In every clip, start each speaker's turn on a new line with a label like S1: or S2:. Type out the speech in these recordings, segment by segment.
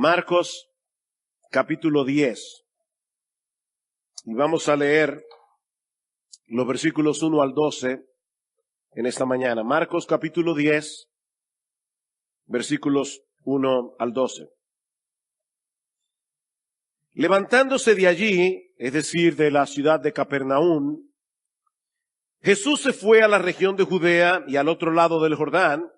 S1: Marcos capítulo 10. Y vamos a leer los versículos 1 al 12 en esta mañana. Marcos capítulo 10, versículos 1 al 12. Levantándose de allí, es decir, de la ciudad de Capernaum, Jesús se fue a la región de Judea y al otro lado del Jordán,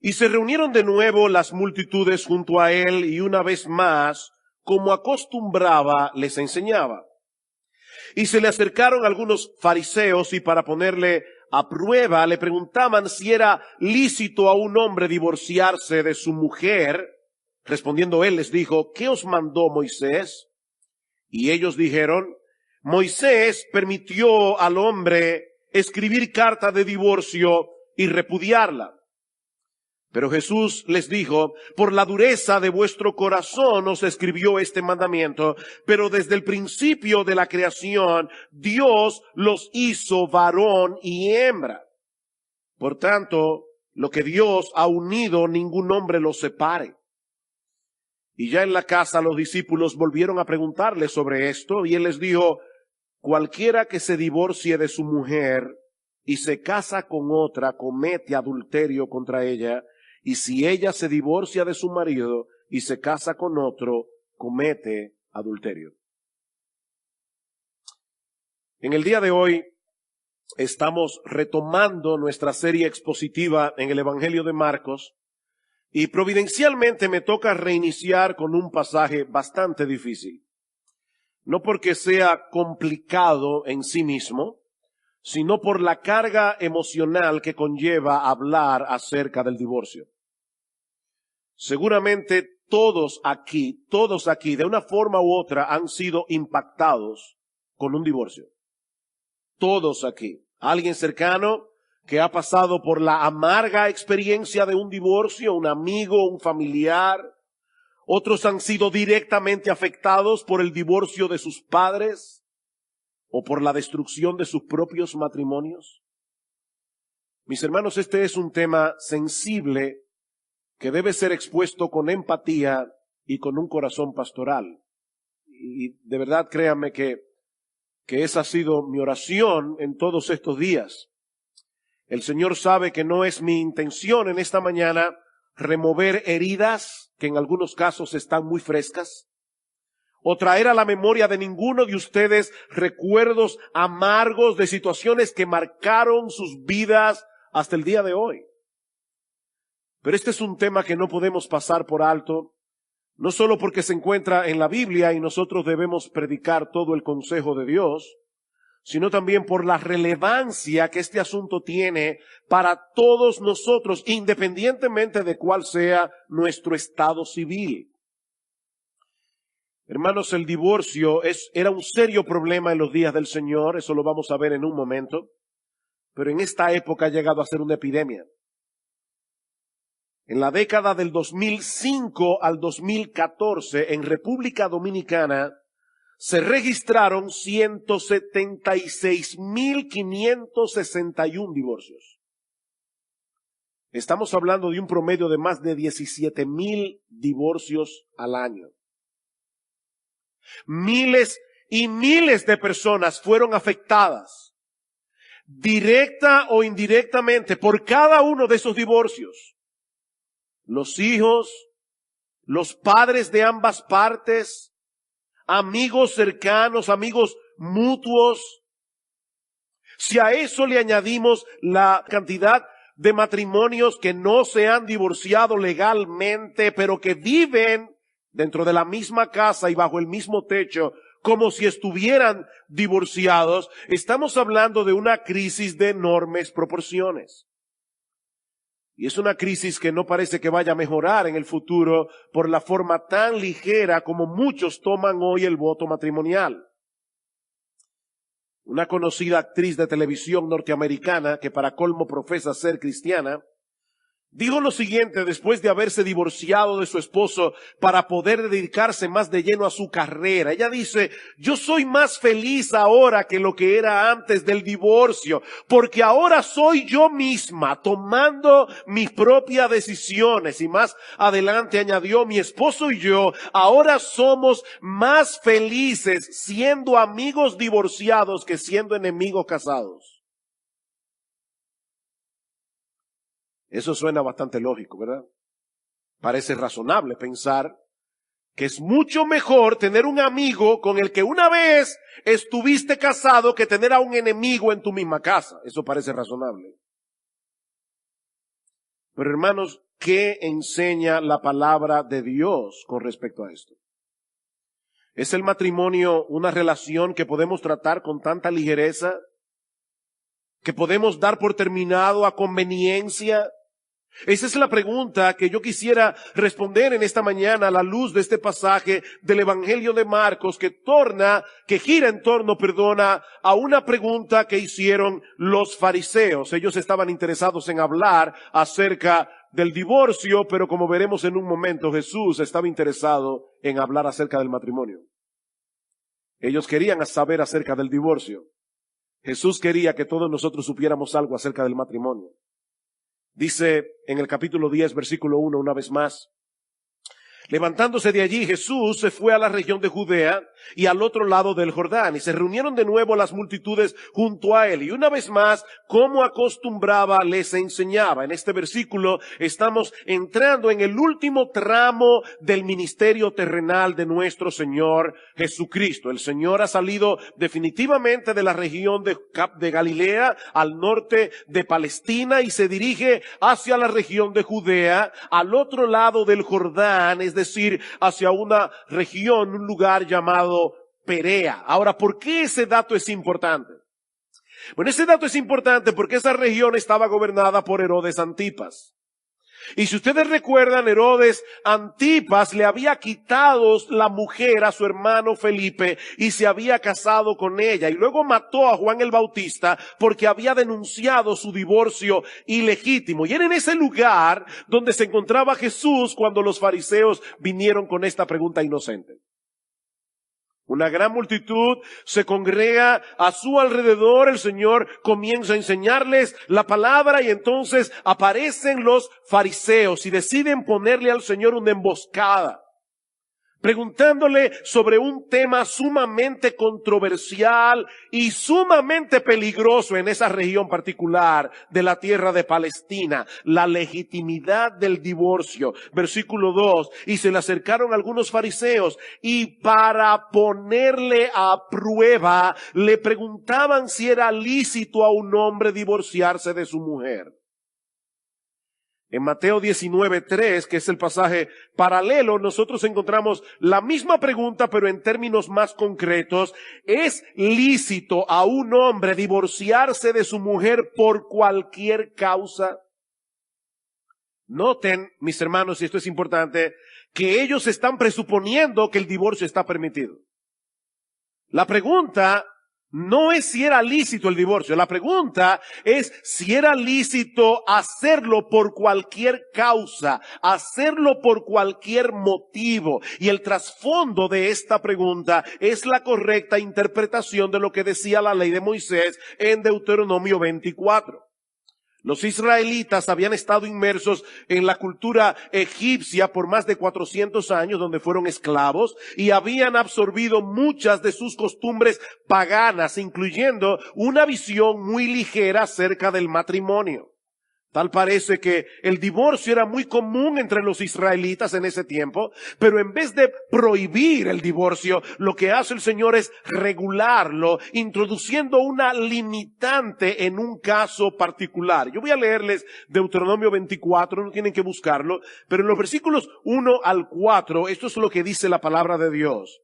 S1: y se reunieron de nuevo las multitudes junto a él, y una vez más, como acostumbraba, les enseñaba. Y se le acercaron algunos fariseos, y para ponerle a prueba, le preguntaban si era lícito a un hombre divorciarse de su mujer. Respondiendo él les dijo: ¿qué os mandó Moisés? Y ellos dijeron: Moisés permitió al hombre escribir carta de divorcio y repudiarla. Pero Jesús les dijo: por la dureza de vuestro corazón os escribió este mandamiento, pero desde el principio de la creación Dios los hizo varón y hembra. Por tanto, lo que Dios ha unido, ningún hombre lo separe. Y ya en la casa los discípulos volvieron a preguntarle sobre esto, y él les dijo: cualquiera que se divorcie de su mujer y se casa con otra, comete adulterio contra ella. Y si ella se divorcia de su marido y se casa con otro, comete adulterio. En el día de hoy estamos retomando nuestra serie expositiva en el Evangelio de Marcos, y providencialmente me toca reiniciar con un pasaje bastante difícil. No porque sea complicado en sí mismo, sino por la carga emocional que conlleva hablar acerca del divorcio. Seguramente todos aquí, de una forma u otra, han sido impactados con un divorcio. Todos aquí. Alguien cercano que ha pasado por la amarga experiencia de un divorcio, un amigo, un familiar. Otros han sido directamente afectados por el divorcio de sus padres o por la destrucción de sus propios matrimonios. Mis hermanos, este es un tema sensible que debe ser expuesto con empatía y con un corazón pastoral. Y de verdad, créanme que esa ha sido mi oración en todos estos días. El Señor sabe que no es mi intención en esta mañana remover heridas que en algunos casos están muy frescas, o traer a la memoria de ninguno de ustedes recuerdos amargos de situaciones que marcaron sus vidas hasta el día de hoy. Pero este es un tema que no podemos pasar por alto, no solo porque se encuentra en la Biblia y nosotros debemos predicar todo el consejo de Dios, sino también por la relevancia que este asunto tiene para todos nosotros, independientemente de cuál sea nuestro estado civil. Hermanos, el divorcio era un serio problema en los días del Señor, eso lo vamos a ver en un momento, pero en esta época ha llegado a ser una epidemia. En la década del 2005 al 2014, en República Dominicana, se registraron 176,561 divorcios. Estamos hablando de un promedio de más de 17,000 divorcios al año. Miles y miles de personas fueron afectadas, directa o indirectamente, por cada uno de esos divorcios. Los hijos, los padres de ambas partes, amigos cercanos, amigos mutuos. Si a eso le añadimos la cantidad de matrimonios que no se han divorciado legalmente, pero que viven dentro de la misma casa y bajo el mismo techo, como si estuvieran divorciados, estamos hablando de una crisis de enormes proporciones. Y es una crisis que no parece que vaya a mejorar en el futuro por la forma tan ligera como muchos toman hoy el voto matrimonial. Una conocida actriz de televisión norteamericana, que para colmo profesa ser cristiana, dijo lo siguiente después de haberse divorciado de su esposo para poder dedicarse más de lleno a su carrera. Ella dice, yo soy más feliz ahora que lo que era antes del divorcio, porque ahora soy yo misma tomando mis propias decisiones. Y más adelante añadió, mi esposo y yo ahora somos más felices siendo amigos divorciados que siendo enemigos casados. Eso suena bastante lógico, ¿verdad? Parece razonable pensar que es mucho mejor tener un amigo con el que una vez estuviste casado que tener a un enemigo en tu misma casa. Eso parece razonable. Pero hermanos, ¿qué enseña la palabra de Dios con respecto a esto? ¿Es el matrimonio una relación que podemos tratar con tanta ligereza? ¿Que podemos dar por terminado a conveniencia? Esa es la pregunta que yo quisiera responder en esta mañana a la luz de este pasaje del Evangelio de Marcos que gira en torno, a una pregunta que hicieron los fariseos. Ellos estaban interesados en hablar acerca del divorcio, pero como veremos en un momento, Jesús estaba interesado en hablar acerca del matrimonio. Ellos querían saber acerca del divorcio. Jesús quería que todos nosotros supiéramos algo acerca del matrimonio. Dice en el capítulo 10, versículo 1, una vez más, levantándose de allí, Jesús se fue a la región de Judea y al otro lado del Jordán, y se reunieron de nuevo las multitudes junto a él. Y una vez más, como acostumbraba, les enseñaba. En este versículo estamos entrando en el último tramo del ministerio terrenal de nuestro Señor Jesucristo. El Señor ha salido definitivamente de la región de Galilea al norte de Palestina y se dirige hacia la región de Judea, al otro lado del Jordán, es decir, hacia una región, un lugar llamado Perea. Ahora, ¿por qué ese dato es importante? Bueno, ese dato es importante porque esa región estaba gobernada por Herodes Antipas. Y si ustedes recuerdan, Herodes Antipas le había quitado la mujer a su hermano Felipe y se había casado con ella. Y luego mató a Juan el Bautista porque había denunciado su divorcio ilegítimo. Y era en ese lugar donde se encontraba Jesús cuando los fariseos vinieron con esta pregunta inocente. Una gran multitud se congrega a su alrededor, el Señor comienza a enseñarles la palabra y entonces aparecen los fariseos y deciden ponerle al Señor una emboscada, preguntándole sobre un tema sumamente controversial y sumamente peligroso en esa región particular de la tierra de Palestina, la legitimidad del divorcio. Versículo 2, y se le acercaron algunos fariseos y para ponerle a prueba le preguntaban si era lícito a un hombre divorciarse de su mujer. En Mateo 19:3, que es el pasaje paralelo, nosotros encontramos la misma pregunta, pero en términos más concretos. ¿Es lícito a un hombre divorciarse de su mujer por cualquier causa? Noten, mis hermanos, y esto es importante, que ellos están presuponiendo que el divorcio está permitido. La pregunta no es si era lícito el divorcio, la pregunta es si era lícito hacerlo por cualquier causa, hacerlo por cualquier motivo. Y el trasfondo de esta pregunta es la correcta interpretación de lo que decía la ley de Moisés en Deuteronomio 24. Los israelitas habían estado inmersos en la cultura egipcia por más de 400 años, donde fueron esclavos, y habían absorbido muchas de sus costumbres paganas, incluyendo una visión muy ligera acerca del matrimonio. Tal parece que el divorcio era muy común entre los israelitas en ese tiempo, pero en vez de prohibir el divorcio, lo que hace el Señor es regularlo, introduciendo una limitante en un caso particular. Yo voy a leerles Deuteronomio 24, no tienen que buscarlo, pero en los versículos 1 al 4, esto es lo que dice la palabra de Dios.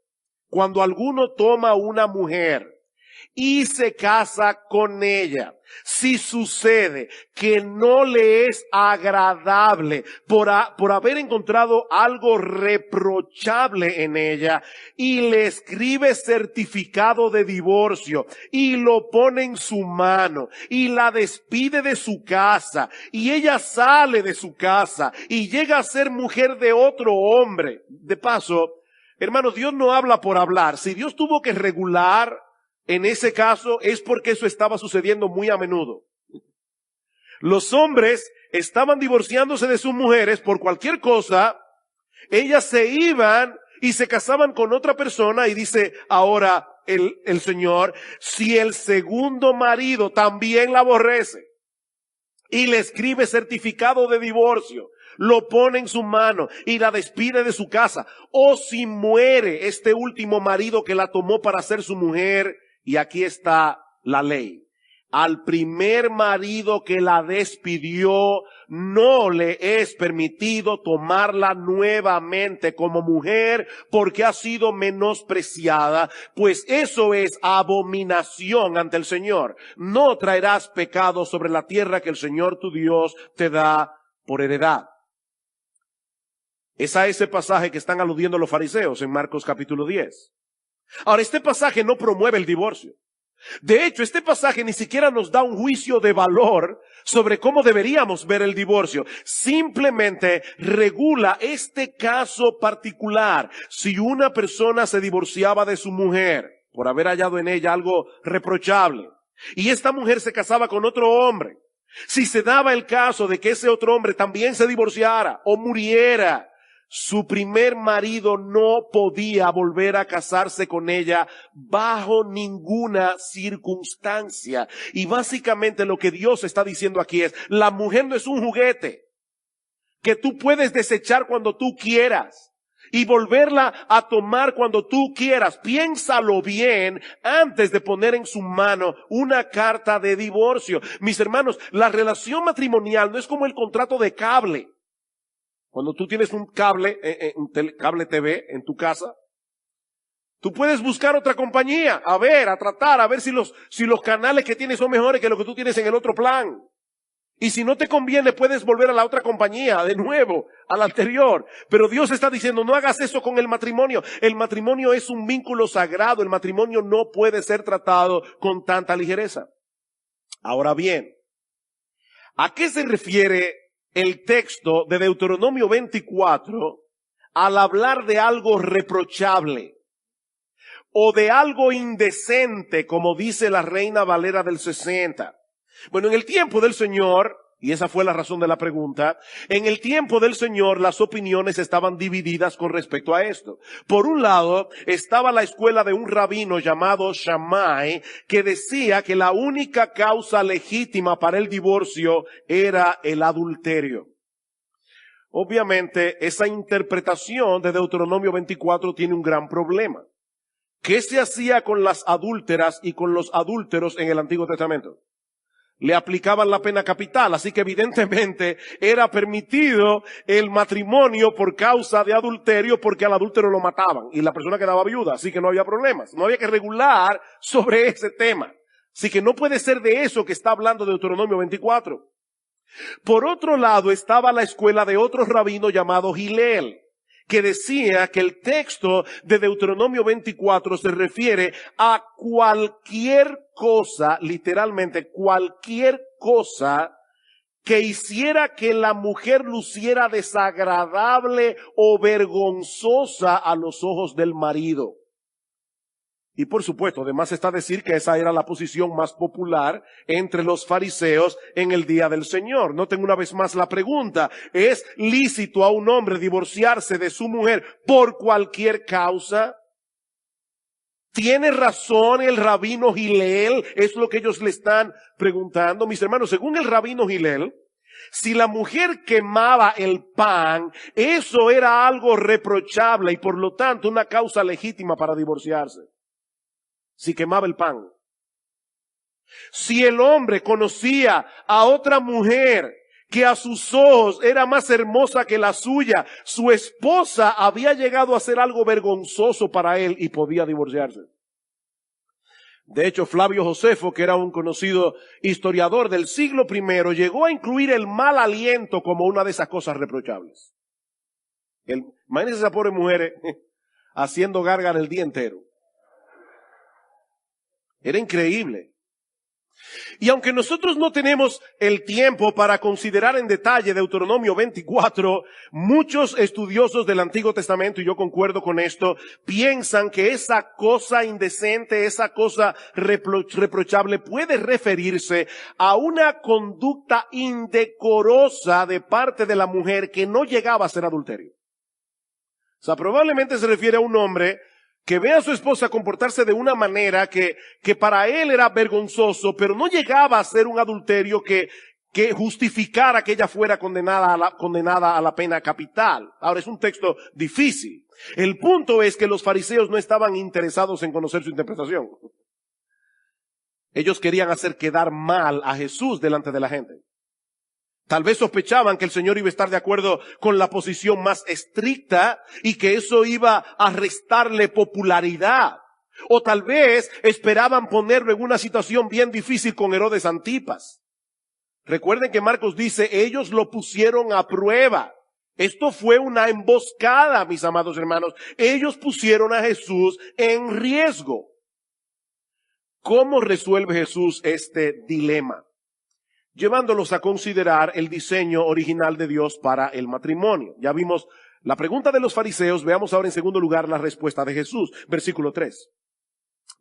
S1: Cuando alguno toma una mujer y se casa con ella. Si sucede que no le es agradable por haber encontrado algo reprochable en ella y le escribe certificado de divorcio y lo pone en su mano y la despide de su casa y ella sale de su casa y llega a ser mujer de otro hombre. De paso, hermanos, Dios no habla por hablar. Si Dios tuvo que regular en ese caso es porque eso estaba sucediendo muy a menudo. Los hombres estaban divorciándose de sus mujeres por cualquier cosa. Ellas se iban y se casaban con otra persona y dice ahora el Señor, si el segundo marido también la aborrece y le escribe certificado de divorcio, lo pone en su mano y la despide de su casa, o si muere este último marido que la tomó para ser su mujer, y aquí está la ley. Al primer marido que la despidió, no le es permitido tomarla nuevamente como mujer porque ha sido menospreciada, pues eso es abominación ante el Señor. No traerás pecado sobre la tierra que el Señor tu Dios te da por heredad. Es a ese pasaje que están aludiendo los fariseos en Marcos capítulo 10. Ahora, este pasaje no promueve el divorcio. De hecho, este pasaje ni siquiera nos da un juicio de valor sobre cómo deberíamos ver el divorcio. Simplemente regula este caso particular. Si una persona se divorciaba de su mujer por haber hallado en ella algo reprochable y esta mujer se casaba con otro hombre, si se daba el caso de que ese otro hombre también se divorciara o muriera, su primer marido no podía volver a casarse con ella bajo ninguna circunstancia. Y básicamente lo que Dios está diciendo aquí es, la mujer no es un juguete que tú puedes desechar cuando tú quieras y volverla a tomar cuando tú quieras. Piénsalo bien antes de poner en su mano una carta de divorcio. Mis hermanos, la relación matrimonial no es como el contrato de cable. Cuando tú tienes un cable, cable TV en tu casa, tú puedes buscar otra compañía, a tratar, a ver si los canales que tienes son mejores que lo que tú tienes en el otro plan. Y si no te conviene, puedes volver a la otra compañía, de nuevo, a la anterior. Pero Dios está diciendo, no hagas eso con el matrimonio. El matrimonio es un vínculo sagrado. El matrimonio no puede ser tratado con tanta ligereza. Ahora bien, ¿a qué se refiere el texto de Deuteronomio 24 al hablar de algo reprochable o de algo indecente, como dice la Reina Valera del 60? Bueno, en el tiempo del Señor, y esa fue la razón de la pregunta, en el tiempo del Señor las opiniones estaban divididas con respecto a esto. Por un lado, estaba la escuela de un rabino llamado Shammai, que decía que la única causa legítima para el divorcio era el adulterio. Obviamente, esa interpretación de Deuteronomio 24 tiene un gran problema. ¿Qué se hacía con las adúlteras y con los adúlteros en el Antiguo Testamento? Le aplicaban la pena capital, así que evidentemente era permitido el matrimonio por causa de adulterio porque al adúltero lo mataban y la persona quedaba viuda, así que no había problemas, no había que regular sobre ese tema. Así que no puede ser de eso que está hablando Deuteronomio 24. Por otro lado estaba la escuela de otro rabino llamado Hillel, que decía que el texto de Deuteronomio 24 se refiere a cualquier cosa, literalmente cualquier cosa que hiciera que la mujer luciera desagradable o vergonzosa a los ojos del marido. Y por supuesto, además está decir que esa era la posición más popular entre los fariseos en el día del Señor. Noten una vez más la pregunta. ¿Es lícito a un hombre divorciarse de su mujer por cualquier causa? ¿Tiene razón el rabino Hillel? Es lo que ellos le están preguntando. Mis hermanos, según el rabino Hillel, si la mujer quemaba el pan, eso era algo reprochable y por lo tanto una causa legítima para divorciarse. Si quemaba el pan. Si el hombre conocía a otra mujer que a sus ojos era más hermosa que la suya, su esposa había llegado a ser algo vergonzoso para él y podía divorciarse. De hecho, Flavio Josefo, que era un conocido historiador del siglo I, llegó a incluir el mal aliento como una de esas cosas reprochables. Imagínense esa pobre mujer haciendo gárgara el día entero. Era increíble. Y aunque nosotros no tenemos el tiempo para considerar en detalle Deuteronomio 24, muchos estudiosos del Antiguo Testamento, y yo concuerdo con esto, piensan que esa cosa indecente, esa cosa reprochable puede referirse a una conducta indecorosa de parte de la mujer que no llegaba a ser adulterio. O sea, probablemente se refiere a un hombre que ve a su esposa comportarse de una manera que para él era vergonzoso, pero no llegaba a ser un adulterio que justificara que ella fuera condenada a la pena capital. Ahora, es un texto difícil. El punto es que los fariseos no estaban interesados en conocer su interpretación. Ellos querían hacer quedar mal a Jesús delante de la gente. Tal vez sospechaban que el Señor iba a estar de acuerdo con la posición más estricta y que eso iba a restarle popularidad. O tal vez esperaban ponerlo en una situación bien difícil con Herodes Antipas. Recuerden que Marcos dice, ellos lo pusieron a prueba. Esto fue una emboscada, mis amados hermanos. Ellos pusieron a Jesús en riesgo. ¿Cómo resuelve Jesús este dilema? Llevándolos a considerar el diseño original de Dios para el matrimonio. Ya vimos la pregunta de los fariseos, veamos ahora en segundo lugar la respuesta de Jesús. Versículo 3.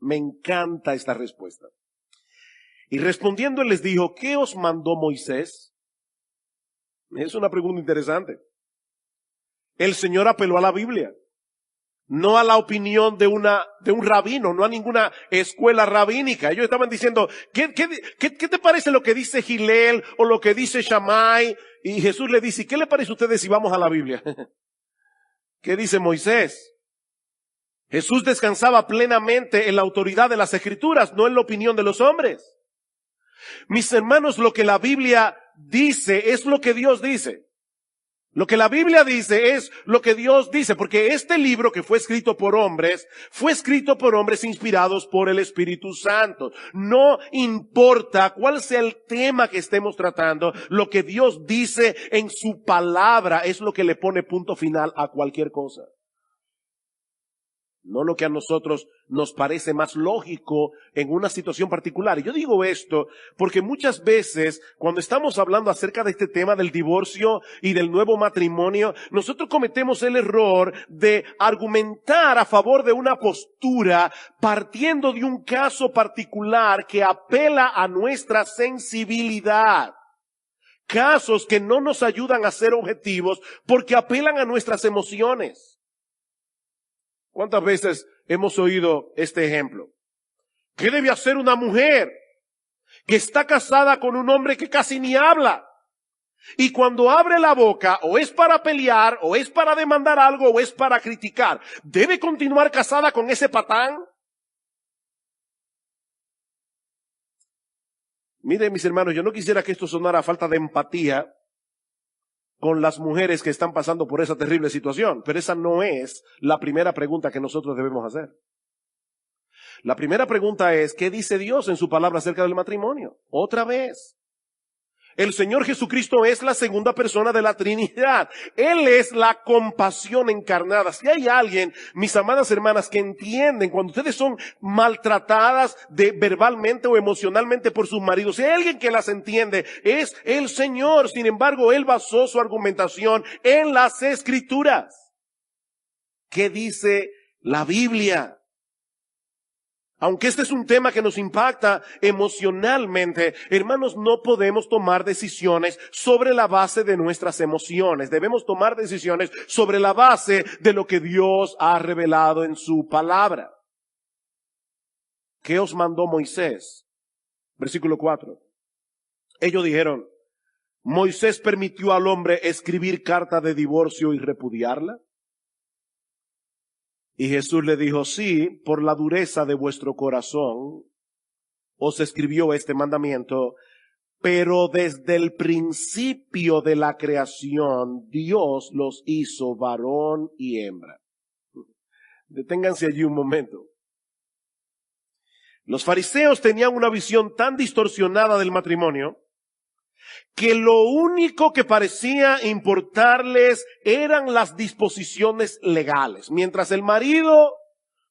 S1: Me encanta esta respuesta. Y respondiendo él les dijo, ¿qué os mandó Moisés? Es una pregunta interesante. El Señor apeló a la Biblia. No a la opinión de un rabino, no a ninguna escuela rabínica. Ellos estaban diciendo, ¿qué te parece lo que dice Gilel o lo que dice Shammai? Y Jesús le dice, ¿qué le parece a ustedes si vamos a la Biblia? ¿Qué dice Moisés? Jesús descansaba plenamente en la autoridad de las Escrituras, no en la opinión de los hombres. Mis hermanos, lo que la Biblia dice es lo que Dios dice. Lo que la Biblia dice es lo que Dios dice, porque este libro que fue escrito por hombres inspirados por el Espíritu Santo. No importa cuál sea el tema que estemos tratando, lo que Dios dice en su palabra es lo que le pone punto final a cualquier cosa. No lo que a nosotros nos parece más lógico en una situación particular. Y yo digo esto porque muchas veces cuando estamos hablando acerca de este tema del divorcio y del nuevo matrimonio, nosotros cometemos el error de argumentar a favor de una postura partiendo de un caso particular que apela a nuestra sensibilidad. Casos que no nos ayudan a ser objetivos porque apelan a nuestras emociones. ¿Cuántas veces hemos oído este ejemplo? ¿Qué debe hacer una mujer que está casada con un hombre que casi ni habla? Y cuando abre la boca, o es para pelear, o es para demandar algo, o es para criticar, ¿debe continuar casada con ese patán? Miren, mis hermanos, yo no quisiera que esto sonara a falta de empatía con las mujeres que están pasando por esa terrible situación, pero esa no es la primera pregunta que nosotros debemos hacer. La primera pregunta es, ¿qué dice Dios en su palabra acerca del matrimonio? Otra vez. El Señor Jesucristo es la segunda persona de la Trinidad. Él es la compasión encarnada. Si hay alguien, mis amadas hermanas, que entienden cuando ustedes son maltratadas verbalmente o emocionalmente por sus maridos, si hay alguien que las entiende, es el Señor. Sin embargo, Él basó su argumentación en las Escrituras. ¿Qué dice la Biblia? Aunque este es un tema que nos impacta emocionalmente, hermanos, no podemos tomar decisiones sobre la base de nuestras emociones. Debemos tomar decisiones sobre la base de lo que Dios ha revelado en su palabra. ¿Qué os mandó Moisés? Versículo 4. Ellos dijeron, ¿Moisés permitió al hombre escribir carta de divorcio y repudiarla? Y Jesús le dijo, sí, por la dureza de vuestro corazón os escribió este mandamiento, pero desde el principio de la creación Dios los hizo varón y hembra. Deténganse allí un momento. Los fariseos tenían una visión tan distorsionada del matrimonio que lo único que parecía importarles eran las disposiciones legales. Mientras el marido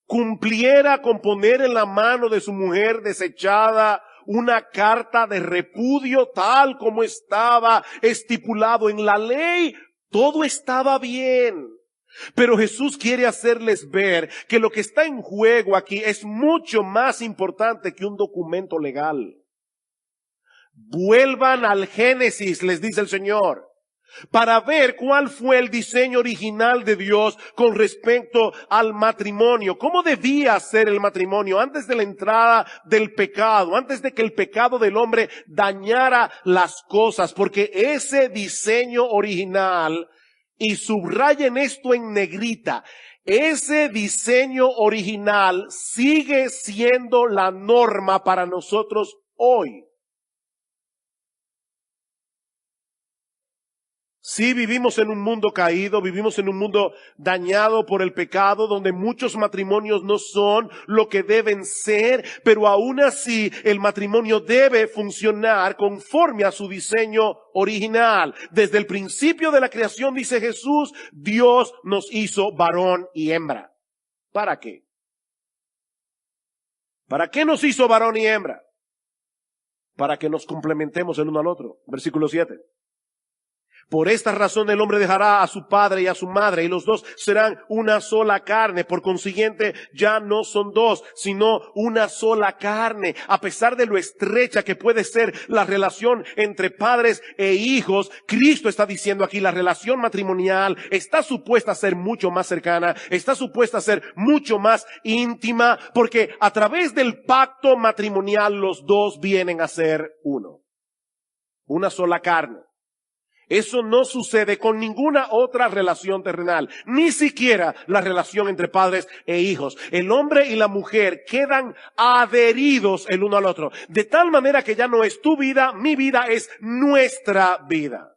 S1: cumpliera con poner en la mano de su mujer desechada una carta de repudio tal como estaba estipulado en la ley, todo estaba bien. Pero Jesús quiere hacerles ver que lo que está en juego aquí es mucho más importante que un documento legal. Vuelvan al Génesis, les dice el Señor, para ver cuál fue el diseño original de Dios con respecto al matrimonio. ¿Cómo debía ser el matrimonio antes de la entrada del pecado, antes de que el pecado del hombre dañara las cosas? Porque ese diseño original, y subrayen esto en negrita, ese diseño original sigue siendo la norma para nosotros hoy. Sí, vivimos en un mundo caído, vivimos en un mundo dañado por el pecado, donde muchos matrimonios no son lo que deben ser, pero aún así el matrimonio debe funcionar conforme a su diseño original. Desde el principio de la creación, dice Jesús, Dios nos hizo varón y hembra. ¿Para qué? ¿Para qué nos hizo varón y hembra? Para que nos complementemos el uno al otro. Versículo 7. Por esta razón el hombre dejará a su padre y a su madre, y los dos serán una sola carne. Por consiguiente, ya no son dos, sino una sola carne. A pesar de lo estrecha que puede ser la relación entre padres e hijos, Cristo está diciendo aquí, la relación matrimonial está supuesta a ser mucho más cercana, está supuesta a ser mucho más íntima, porque a través del pacto matrimonial los dos vienen a ser uno. Una sola carne. Eso no sucede con ninguna otra relación terrenal, ni siquiera la relación entre padres e hijos. El hombre y la mujer quedan adheridos el uno al otro, de tal manera que ya no es tu vida, mi vida, es nuestra vida.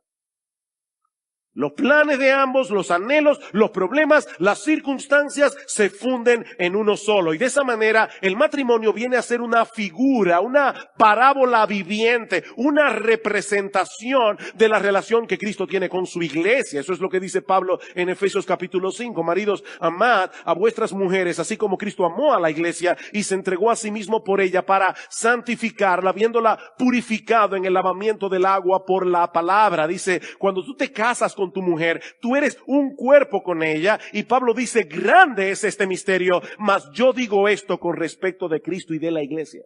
S1: Los planes de ambos, los anhelos, los problemas, las circunstancias se funden en uno solo. Y de esa manera el matrimonio viene a ser una figura, una parábola viviente, una representación de la relación que Cristo tiene con su iglesia. Eso es lo que dice Pablo en Efesios capítulo 5. Maridos, amad a vuestras mujeres, así como Cristo amó a la iglesia y se entregó a sí mismo por ella para santificarla, habiéndola purificado en el lavamiento del agua por la palabra. Dice, cuando tú te casas con tu mujer, tú eres un cuerpo con ella, y Pablo dice, grande es este misterio, mas yo digo esto con respecto de Cristo y de la iglesia.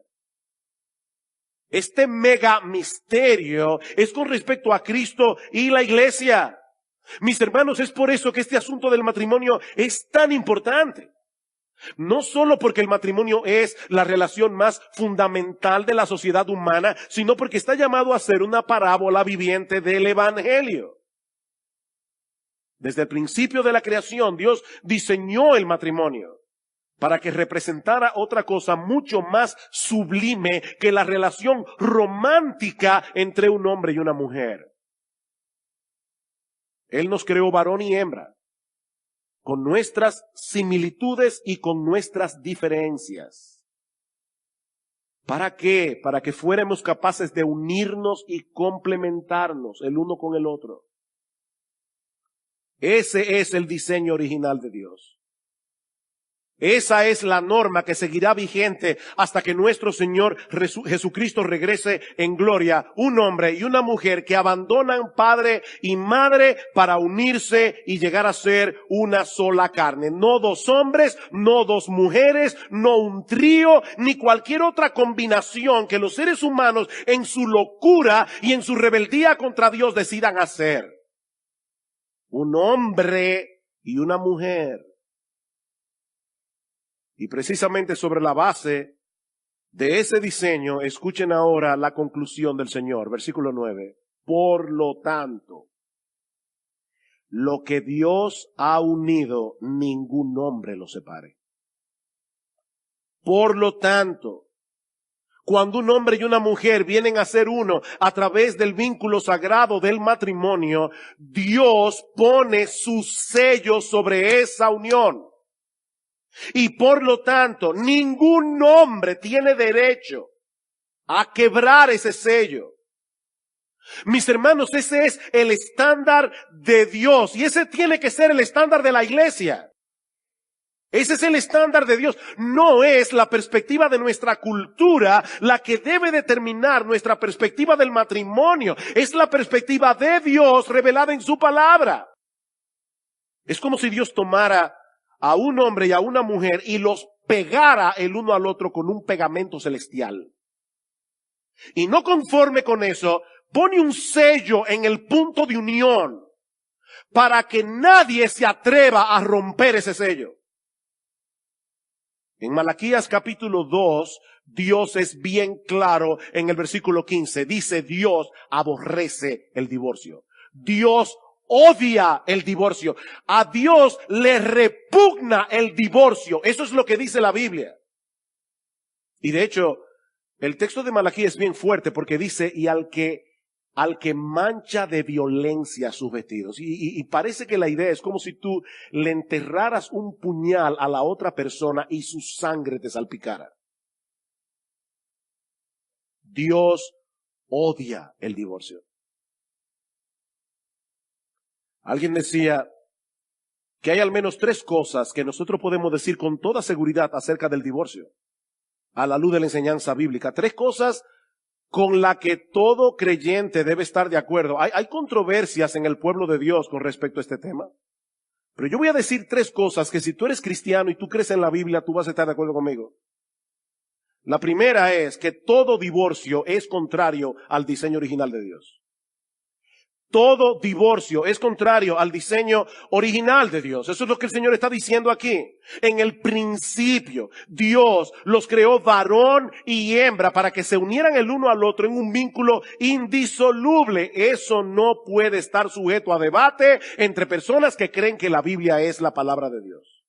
S1: Este mega misterio es con respecto a Cristo y la iglesia. Mis hermanos, es por eso que este asunto del matrimonio es tan importante. No solo porque el matrimonio es la relación más fundamental de la sociedad humana, sino porque está llamado a ser una parábola viviente del evangelio. Desde el principio de la creación, Dios diseñó el matrimonio para que representara otra cosa mucho más sublime que la relación romántica entre un hombre y una mujer. Él nos creó varón y hembra, con nuestras similitudes y con nuestras diferencias. ¿Para qué? Para que fuéramos capaces de unirnos y complementarnos el uno con el otro. Ese es el diseño original de Dios. Esa es la norma que seguirá vigente hasta que nuestro Señor Jesucristo regrese en gloria. Un hombre y una mujer que abandonan padre y madre para unirse y llegar a ser una sola carne. No dos hombres, no dos mujeres, no un trío, ni cualquier otra combinación que los seres humanos en su locura y en su rebeldía contra Dios decidan hacer. Un hombre y una mujer. Y precisamente sobre la base de ese diseño, escuchen ahora la conclusión del Señor, versículo 9. Por lo tanto, lo que Dios ha unido, ningún hombre lo separe. Por lo tanto, cuando un hombre y una mujer vienen a ser uno a través del vínculo sagrado del matrimonio, Dios pone su sello sobre esa unión. Y por lo tanto, ningún hombre tiene derecho a quebrar ese sello. Mis hermanos, ese es el estándar de Dios y ese tiene que ser el estándar de la iglesia. Ese es el estándar de Dios. No es la perspectiva de nuestra cultura la que debe determinar nuestra perspectiva del matrimonio. Es la perspectiva de Dios revelada en su palabra. Es como si Dios tomara a un hombre y a una mujer y los pegara el uno al otro con un pegamento celestial. Y no conforme con eso, pone un sello en el punto de unión para que nadie se atreva a romper ese sello. En Malaquías capítulo 2, Dios es bien claro en el versículo 15. Dice, Dios aborrece el divorcio. Dios odia el divorcio. A Dios le repugna el divorcio. Eso es lo que dice la Biblia. Y de hecho, el texto de Malaquías es bien fuerte porque dice, y al que mancha de violencia sus vestidos. Y parece que la idea es como si tú le enterraras un puñal a la otra persona y su sangre te salpicara. Dios odia el divorcio. Alguien decía que hay al menos 3 cosas que nosotros podemos decir con toda seguridad acerca del divorcio, a la luz de la enseñanza bíblica. 3 cosas con las que todo creyente debe estar de acuerdo. Hay controversias en el pueblo de Dios con respecto a este tema. Pero yo voy a decir 3 cosas que si tú eres cristiano y tú crees en la Biblia, tú vas a estar de acuerdo conmigo. La primera es que todo divorcio es contrario al diseño original de Dios. Todo divorcio es contrario al diseño original de Dios. Eso es lo que el Señor está diciendo aquí. En el principio, Dios los creó varón y hembra para que se unieran el uno al otro en un vínculo indisoluble. Eso no puede estar sujeto a debate entre personas que creen que la Biblia es la palabra de Dios.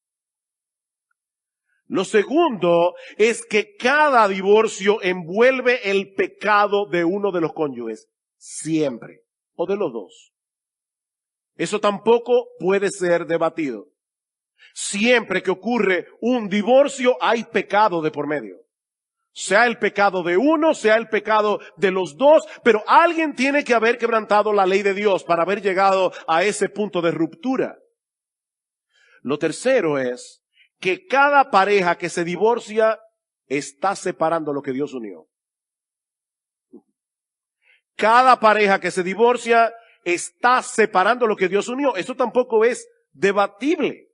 S1: Lo segundo es que cada divorcio envuelve el pecado de uno de los cónyuges. Siempre. O de los dos. Eso tampoco puede ser debatido. Siempre que ocurre un divorcio hay pecado de por medio. Sea el pecado de uno, sea el pecado de los dos, pero alguien tiene que haber quebrantado la ley de Dios para haber llegado a ese punto de ruptura. Lo tercero es que cada pareja que se divorcia está separando lo que Dios unió. Cada pareja que se divorcia está separando lo que Dios unió. Eso tampoco es debatible.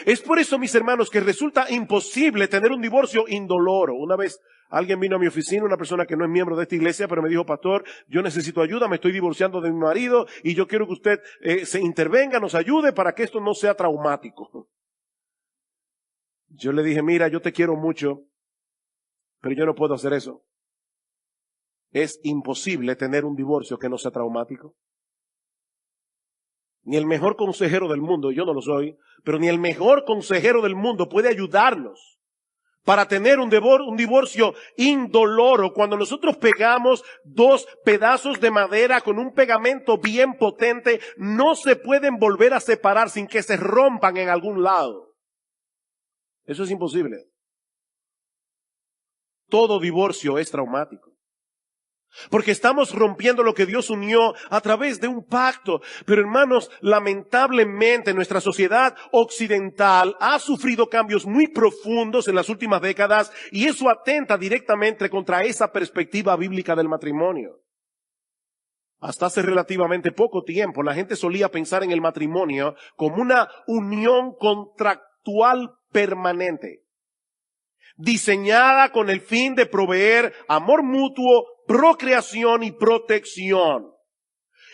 S1: Es por eso, mis hermanos, que resulta imposible tener un divorcio indoloro. Una vez alguien vino a mi oficina, una persona que no es miembro de esta iglesia, pero me dijo, pastor, yo necesito ayuda, me estoy divorciando de mi marido y yo quiero que usted se intervenga, nos ayude para que esto no sea traumático. Yo le dije, mira, yo te quiero mucho, pero yo no puedo hacer eso. Es imposible tener un divorcio que no sea traumático. Ni el mejor consejero del mundo, yo no lo soy, pero ni el mejor consejero del mundo puede ayudarnos para tener un divorcio indoloro. Cuando nosotros pegamos 2 pedazos de madera con un pegamento bien potente, no se pueden volver a separar sin que se rompan en algún lado. Eso es imposible. Todo divorcio es traumático. Porque estamos rompiendo lo que Dios unió a través de un pacto. Pero hermanos, lamentablemente nuestra sociedad occidental ha sufrido cambios muy profundos en las últimas décadas y eso atenta directamente contra esa perspectiva bíblica del matrimonio. Hasta hace relativamente poco tiempo la gente solía pensar en el matrimonio como una unión contractual permanente, diseñada con el fin de proveer amor mutuo, procreación y protección.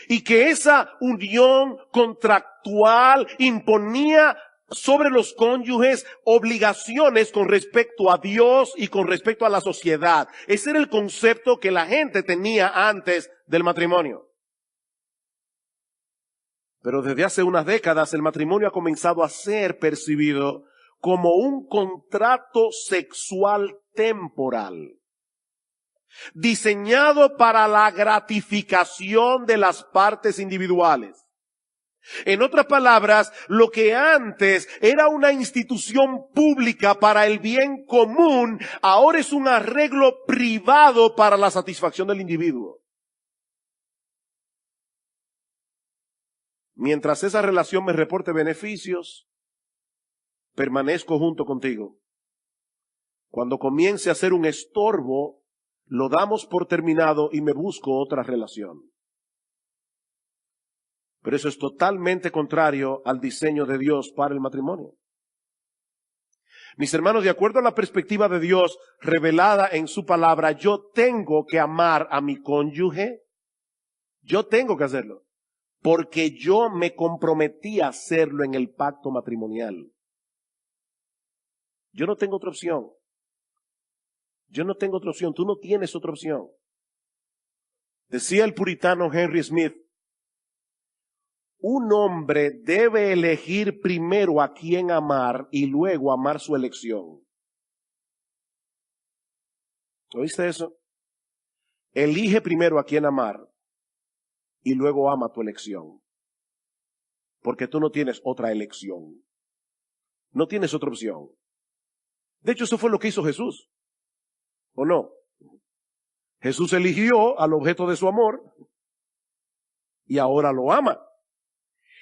S1: Y que esa unión contractual imponía sobre los cónyuges obligaciones con respecto a Dios y con respecto a la sociedad. Ese era el concepto que la gente tenía antes del matrimonio. Pero desde hace unas décadas el matrimonio ha comenzado a ser percibido como un contrato sexual temporal, diseñado para la gratificación de las partes individuales En otras palabras, lo que antes era una institución pública para el bien común, ahora es un arreglo privado para la satisfacción del individuo. Mientras esa relación me reporte beneficios, permanezco junto contigo. Cuando comience a ser un estorbo, lo damos por terminado y me busco otra relación. Pero eso es totalmente contrario al diseño de Dios para el matrimonio. Mis hermanos, de acuerdo a la perspectiva de Dios revelada en su palabra, yo tengo que amar a mi cónyuge. Yo tengo que hacerlo. Porque yo me comprometí a hacerlo en el pacto matrimonial. Yo no tengo otra opción. Yo no tengo otra opción. Tú no tienes otra opción. Decía el puritano Henry Smith, un hombre debe elegir primero a quién amar y luego amar su elección. ¿Oíste eso? Elige primero a quién amar y luego ama tu elección. Porque tú no tienes otra elección. No tienes otra opción. De hecho, eso fue lo que hizo Jesús. ¿O no? Jesús eligió al objeto de su amor y ahora lo ama.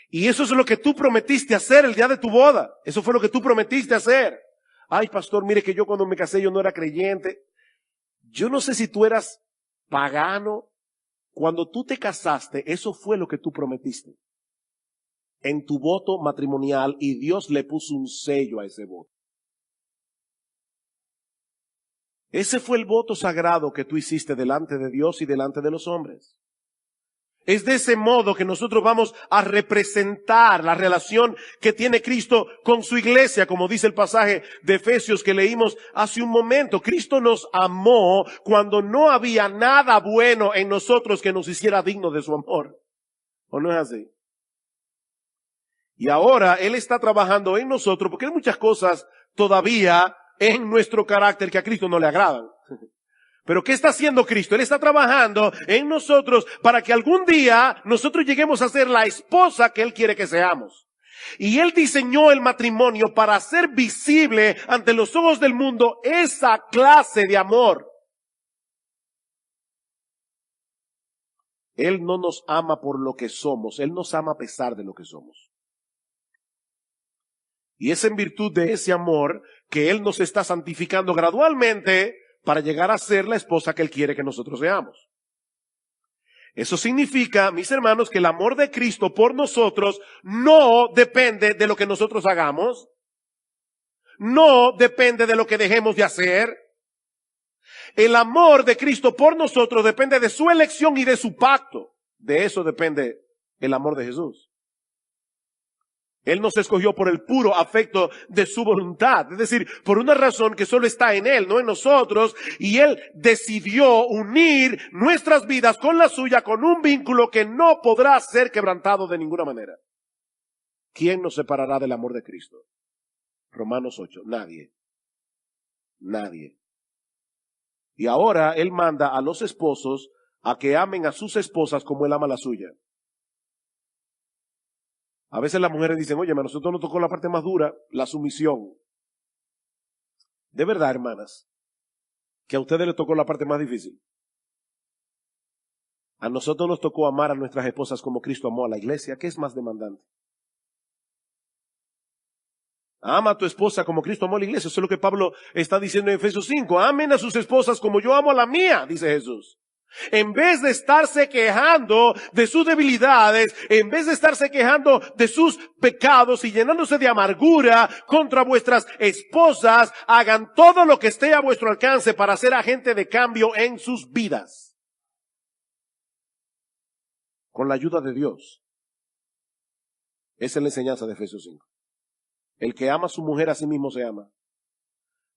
S1: Y eso es lo que tú prometiste hacer el día de tu boda. Eso fue lo que tú prometiste hacer. Ay, pastor, mire que yo cuando me casé yo no era creyente. Yo no sé si tú eras pagano. Cuando tú te casaste, eso fue lo que tú prometiste en tu voto matrimonial y Dios le puso un sello a ese voto. Ese fue el voto sagrado que tú hiciste delante de Dios y delante de los hombres. Es de ese modo que nosotros vamos a representar la relación que tiene Cristo con su iglesia, como dice el pasaje de Efesios que leímos hace un momento. Cristo nos amó cuando no había nada bueno en nosotros que nos hiciera dignos de su amor. ¿O no es así? Y ahora Él está trabajando en nosotros porque hay muchas cosas todavía en nuestro carácter que a Cristo no le agradan. Pero ¿qué está haciendo Cristo? Él está trabajando en nosotros para que algún día nosotros lleguemos a ser la esposa que Él quiere que seamos. Y Él diseñó el matrimonio para hacer visible ante los ojos del mundo esa clase de amor. Él no nos ama por lo que somos, Él nos ama a pesar de lo que somos. Y es en virtud de ese amor que Él nos está santificando gradualmente para llegar a ser la esposa que Él quiere que nosotros seamos. Eso significa, mis hermanos, que el amor de Cristo por nosotros no depende de lo que nosotros hagamos, no depende de lo que dejemos de hacer. El amor de Cristo por nosotros depende de su elección y de su pacto. De eso depende el amor de Jesús. Él nos escogió por el puro afecto de su voluntad, es decir, por una razón que solo está en Él, no en nosotros, y Él decidió unir nuestras vidas con la suya, con un vínculo que no podrá ser quebrantado de ninguna manera. ¿Quién nos separará del amor de Cristo? Romanos 8, nadie. Nadie. Y ahora Él manda a los esposos a que amen a sus esposas como Él ama a la suya. A veces las mujeres dicen, oye, a nosotros nos tocó la parte más dura, la sumisión. De verdad, hermanas, que a ustedes les tocó la parte más difícil. A nosotros nos tocó amar a nuestras esposas como Cristo amó a la iglesia. ¿Qué es más demandante? Ama a tu esposa como Cristo amó a la iglesia. Eso es lo que Pablo está diciendo en Efesios 5. Amen a sus esposas como yo amo a la mía, dice Jesús. En vez de estarse quejando de sus debilidades, en vez de estarse quejando de sus pecados y llenándose de amargura contra vuestras esposas, hagan todo lo que esté a vuestro alcance para ser agente de cambio en sus vidas. Con la ayuda de Dios. Esa es la enseñanza de Efesios 5. El que ama a su mujer a sí mismo se ama.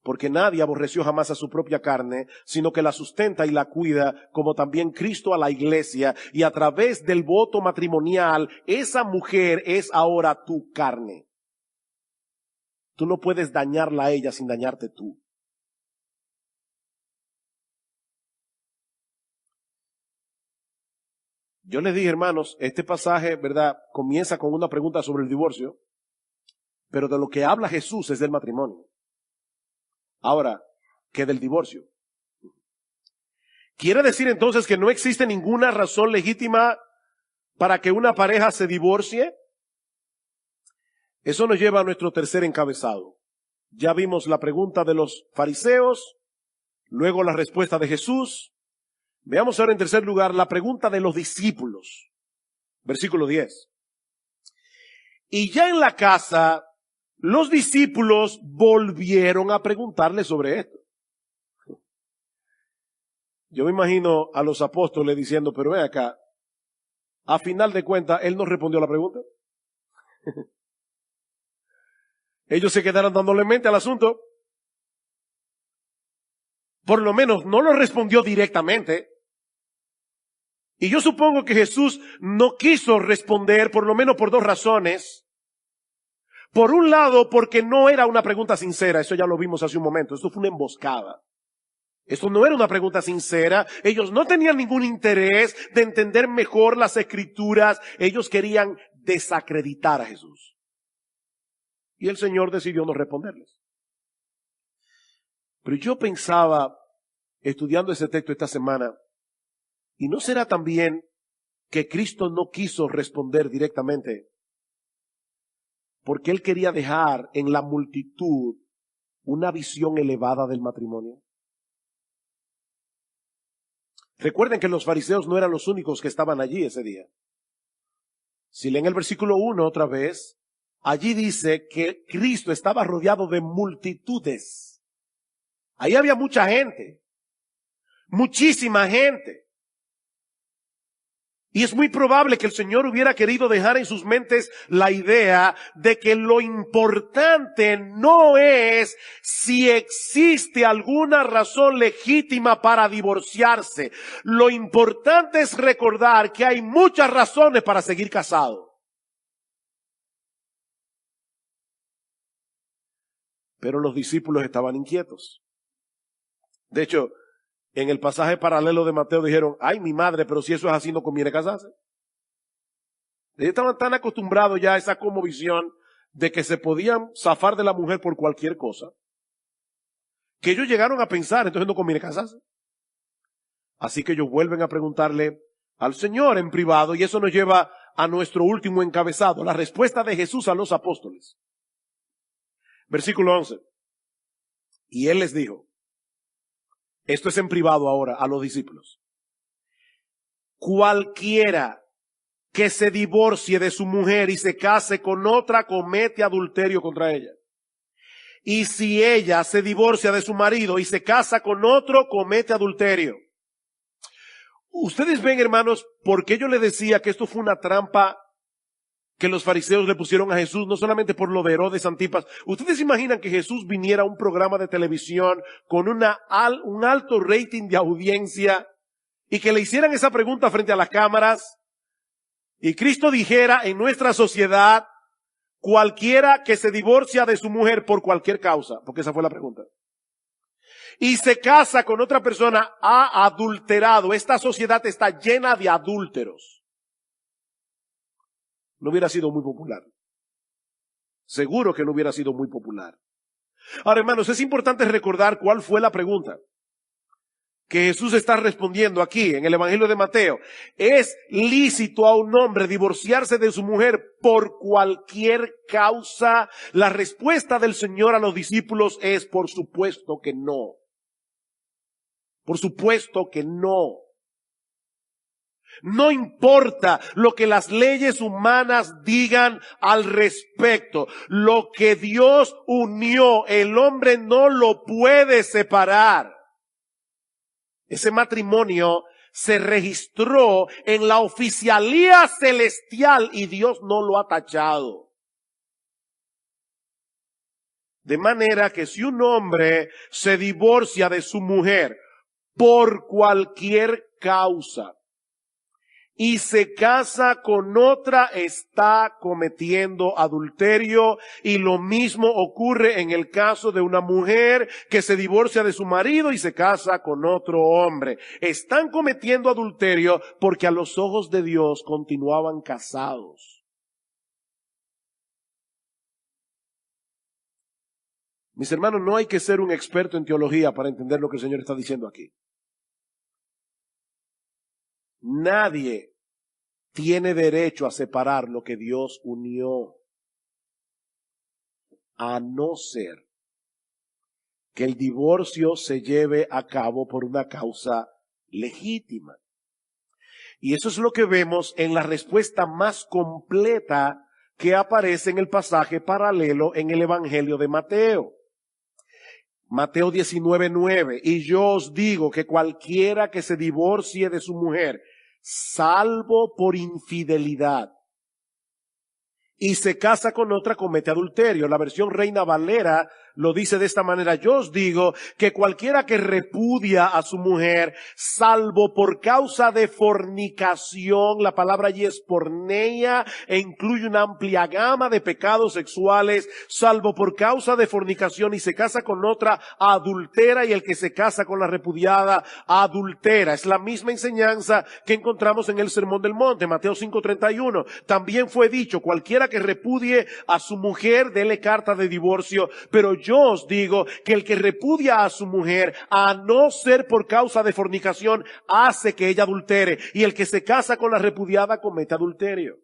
S1: Porque nadie aborreció jamás a su propia carne, sino que la sustenta y la cuida, como también Cristo a la iglesia, y a través del voto matrimonial, esa mujer es ahora tu carne. Tú no puedes dañarla a ella sin dañarte tú. Yo les dije, hermanos, este pasaje, ¿verdad?, comienza con una pregunta sobre el divorcio, pero de lo que habla Jesús es del matrimonio. Ahora, ¿qué del divorcio? ¿Quiere decir entonces que no existe ninguna razón legítima para que una pareja se divorcie? Eso nos lleva a nuestro tercer encabezado. Ya vimos la pregunta de los fariseos, luego la respuesta de Jesús. Veamos ahora en tercer lugar la pregunta de los discípulos. Versículo 10. Y ya en la casa, los discípulos volvieron a preguntarle sobre esto. Yo me imagino a los apóstoles diciendo, pero ven acá, a final de cuentas, él no respondió a la pregunta. Ellos se quedaron dándole mente al asunto. Por lo menos no lo respondió directamente. Y yo supongo que Jesús no quiso responder, por lo menos por dos razones. Por un lado, porque no era una pregunta sincera, eso ya lo vimos hace un momento, esto fue una emboscada. Esto no era una pregunta sincera, ellos no tenían ningún interés de entender mejor las escrituras, ellos querían desacreditar a Jesús. Y el Señor decidió no responderles. Pero yo pensaba, estudiando ese texto esta semana, ¿y no será también que Cristo no quiso responder directamente? Porque Él quería dejar en la multitud una visión elevada del matrimonio. Recuerden que los fariseos no eran los únicos que estaban allí ese día. Si leen el versículo 1 otra vez, allí dice que Cristo estaba rodeado de multitudes. Ahí había mucha gente, muchísima gente. Y es muy probable que el Señor hubiera querido dejar en sus mentes la idea de que lo importante no es si existe alguna razón legítima para divorciarse. Lo importante es recordar que hay muchas razones para seguir casado. Pero los discípulos estaban inquietos. De hecho, en el pasaje paralelo de Mateo dijeron, ay mi madre, pero si eso es así no conviene casarse. Ellos estaban tan acostumbrados ya a esa cosmovisión de que se podían zafar de la mujer por cualquier cosa, que ellos llegaron a pensar, entonces no conviene casarse. Así que ellos vuelven a preguntarle al Señor en privado, y eso nos lleva a nuestro último encabezado, la respuesta de Jesús a los apóstoles. Versículo 11. Y Él les dijo, esto es en privado ahora a los discípulos, cualquiera que se divorcie de su mujer y se case con otra comete adulterio contra ella. Y si ella se divorcia de su marido y se casa con otro, comete adulterio. Ustedes ven, hermanos, por qué yo les decía que esto fue una trampa que los fariseos le pusieron a Jesús, no solamente por lo de Herodes Antipas. ¿Ustedes imaginan que Jesús viniera a un programa de televisión con un alto rating de audiencia y que le hicieran esa pregunta frente a las cámaras? Y Cristo dijera, en nuestra sociedad, cualquiera que se divorcia de su mujer por cualquier causa, porque esa fue la pregunta, y se casa con otra persona, ha adulterado. Esta sociedad está llena de adúlteros. No hubiera sido muy popular. Seguro que no hubiera sido muy popular. Ahora, hermanos, es importante recordar cuál fue la pregunta que Jesús está respondiendo aquí en el Evangelio de Mateo. ¿Es lícito a un hombre divorciarse de su mujer por cualquier causa? La respuesta del Señor a los discípulos es por supuesto que no. Por supuesto que no. No importa lo que las leyes humanas digan al respecto. Lo que Dios unió, el hombre no lo puede separar. Ese matrimonio se registró en la oficialía celestial y Dios no lo ha tachado. De manera que si un hombre se divorcia de su mujer por cualquier causa, y se casa con otra, está cometiendo adulterio. Y lo mismo ocurre en el caso de una mujer que se divorcia de su marido y se casa con otro hombre. Están cometiendo adulterio porque a los ojos de Dios continuaban casados. Mis hermanos, no hay que ser un experto en teología para entender lo que el Señor está diciendo aquí. Nadie tiene derecho a separar lo que Dios unió, a no ser que el divorcio se lleve a cabo por una causa legítima. Y eso es lo que vemos en la respuesta más completa que aparece en el pasaje paralelo en el Evangelio de Mateo. Mateo 19:9, y yo os digo que cualquiera que se divorcie de su mujer, salvo por infidelidad, y se casa con otra, comete adulterio. La versión Reina Valera lo dice de esta manera: yo os digo que cualquiera que repudia a su mujer, salvo por causa de fornicación, la palabra allí es porneia, e incluye una amplia gama de pecados sexuales, salvo por causa de fornicación, y se casa con otra, adultera, y el que se casa con la repudiada, adultera. Es la misma enseñanza que encontramos en el Sermón del Monte, Mateo 5:31. También fue dicho: cualquiera que repudie a su mujer, dele carta de divorcio. Pero yo os digo que el que repudia a su mujer, a no ser por causa de fornicación, hace que ella adultere, y el que se casa con la repudiada comete adulterio.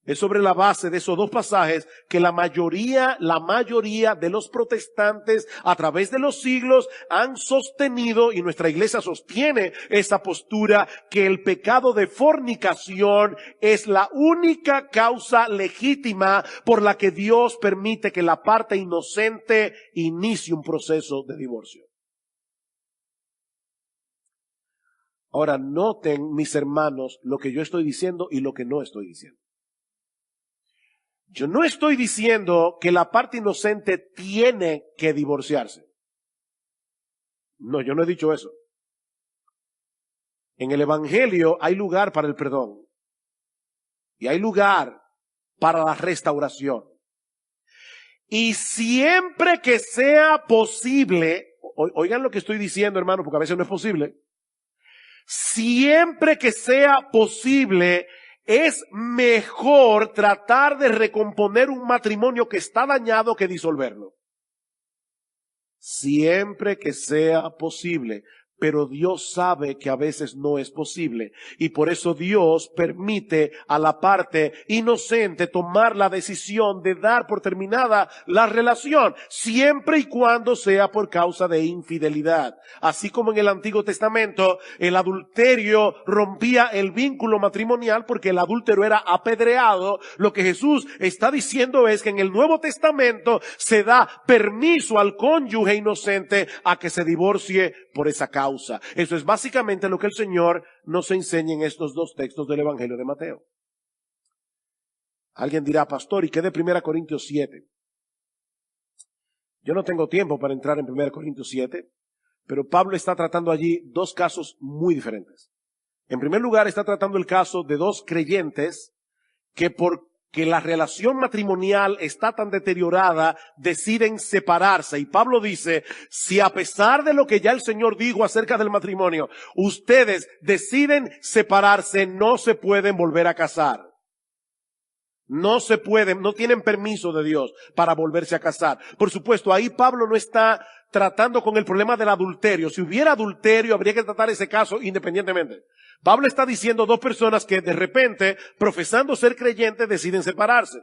S1: Es sobre la base de esos dos pasajes que la mayoría de los protestantes a través de los siglos han sostenido, y nuestra iglesia sostiene esa postura, que el pecado de fornicación es la única causa legítima por la que Dios permite que la parte inocente inicie un proceso de divorcio. Ahora, noten, mis hermanos, lo que yo estoy diciendo y lo que no estoy diciendo. Yo no estoy diciendo que la parte inocente tiene que divorciarse. No, yo no he dicho eso. En el Evangelio hay lugar para el perdón. Y hay lugar para la restauración. Y siempre que sea posible, oigan lo que estoy diciendo, hermano, porque a veces no es posible. Siempre que sea posible, es mejor tratar de recomponer un matrimonio que está dañado que disolverlo. Siempre que sea posible. Pero Dios sabe que a veces no es posible, y por eso Dios permite a la parte inocente tomar la decisión de dar por terminada la relación, siempre y cuando sea por causa de infidelidad. Así como en el Antiguo Testamento el adulterio rompía el vínculo matrimonial porque el adúltero era apedreado, lo que Jesús está diciendo es que en el Nuevo Testamento se da permiso al cónyuge inocente a que se divorcie por esa causa. Eso es básicamente lo que el Señor nos enseña en estos dos textos del Evangelio de Mateo. Alguien dirá: pastor, ¿y qué de 1 Corintios 7? Yo no tengo tiempo para entrar en 1 Corintios 7, pero Pablo está tratando allí dos casos muy diferentes. En primer lugar, está tratando el caso de dos creyentes que porque la relación matrimonial está tan deteriorada, deciden separarse. Y Pablo dice: si a pesar de lo que ya el Señor dijo acerca del matrimonio, ustedes deciden separarse, no se pueden volver a casar. No se pueden, no tienen permiso de Dios para volverse a casar. Por supuesto, ahí Pablo no está tratando con el problema del adulterio. Si hubiera adulterio, habría que tratar ese caso independientemente. Pablo está diciendo dos personas que de repente, profesando ser creyentes, deciden separarse.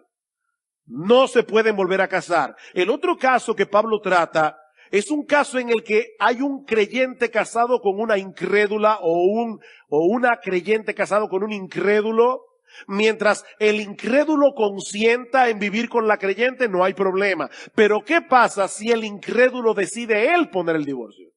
S1: No se pueden volver a casar. El otro caso que Pablo trata es un caso en el que hay un creyente casado con una incrédula o una creyente casado con un incrédulo. Mientras el incrédulo consienta en vivir con la creyente, no hay problema. Pero ¿qué pasa si el incrédulo decide él poner el divorcio?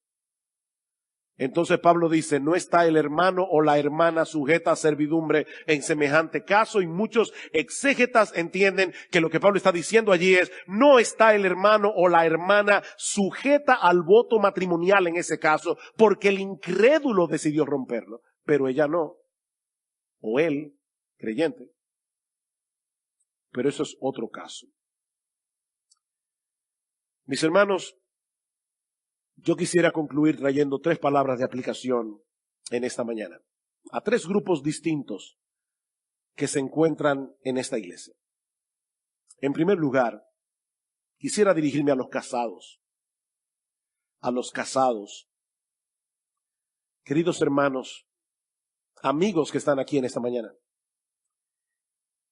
S1: Entonces Pablo dice: no está el hermano o la hermana sujeta a servidumbre en semejante caso, y muchos exégetas entienden que lo que Pablo está diciendo allí es: no está el hermano o la hermana sujeta al voto matrimonial en ese caso, porque el incrédulo decidió romperlo, pero ella no. o él, creyente. Pero eso es otro caso. Mis hermanos, yo quisiera concluir trayendo 3 palabras de aplicación en esta mañana, a 3 grupos distintos que se encuentran en esta iglesia. En primer lugar, quisiera dirigirme a los casados. A los casados. Queridos hermanos, amigos que están aquí en esta mañana,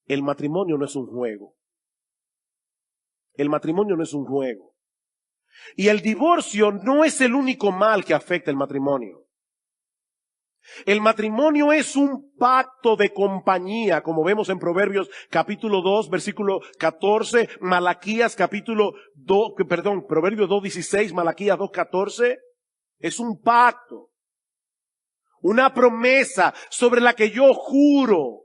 S1: el matrimonio no es un juego. El matrimonio no es un juego. Y el divorcio no es el único mal que afecta el matrimonio. El matrimonio es un pacto de compañía, como vemos en Proverbios capítulo 2, versículo 14, Malaquías capítulo 2, Proverbios 2:16, Malaquías 2:14. Es un pacto, una promesa sobre la que yo juro.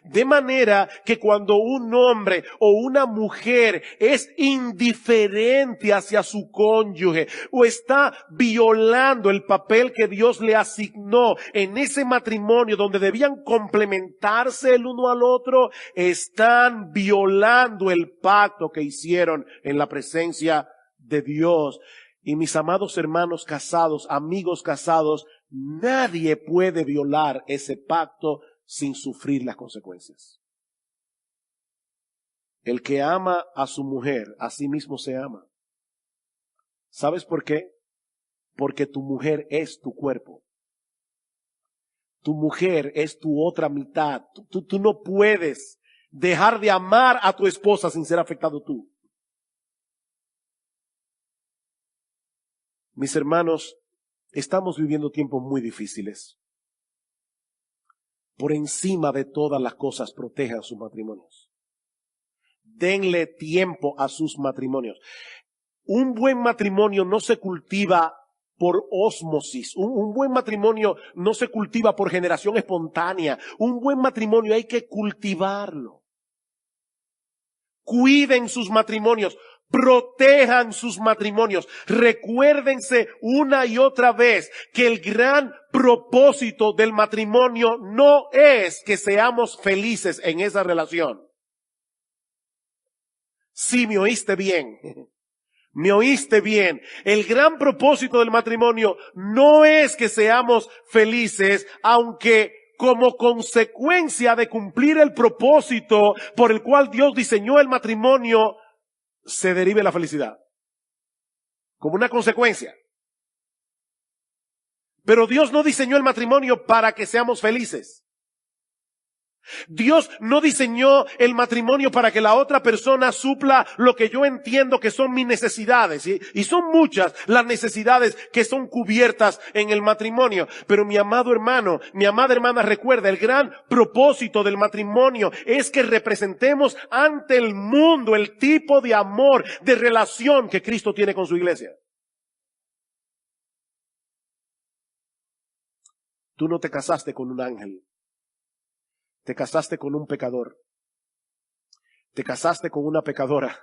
S1: De manera que cuando un hombre o una mujer es indiferente hacia su cónyuge o está violando el papel que Dios le asignó en ese matrimonio donde debían complementarse el uno al otro, están violando el pacto que hicieron en la presencia de Dios. Y mis amados hermanos casados, amigos casados, nadie puede violar ese pacto sin sufrir las consecuencias. El que ama a su mujer, a sí mismo se ama. ¿Sabes por qué? Porque tu mujer es tu cuerpo. Tu mujer es tu otra mitad. Tú no puedes dejar de amar a tu esposa sin ser afectado tú. Mis hermanos, estamos viviendo tiempos muy difíciles. Por encima de todas las cosas, protejan sus matrimonios. Denle tiempo a sus matrimonios. Un buen matrimonio no se cultiva por ósmosis. Un buen matrimonio no se cultiva por generación espontánea. Un buen matrimonio hay que cultivarlo. Cuiden sus matrimonios. Protejan sus matrimonios. Recuérdense una y otra vez que el gran propósito del matrimonio no es que seamos felices en esa relación. Sí, me oíste bien. Me oíste bien. El gran propósito del matrimonio no es que seamos felices, aunque como consecuencia de cumplir el propósito por el cual Dios diseñó el matrimonio, se derive la felicidad. Como una consecuencia. Pero Dios no diseñó el matrimonio para que seamos felices. Dios no diseñó el matrimonio para que la otra persona supla lo que yo entiendo que son mis necesidades. Y son muchas las necesidades que son cubiertas en el matrimonio. Pero mi amado hermano, mi amada hermana, recuerda, el gran propósito del matrimonio es que representemos ante el mundo el tipo de amor, de relación que Cristo tiene con su iglesia. Tú no te casaste con un ángel. Te casaste con un pecador. Te casaste con una pecadora.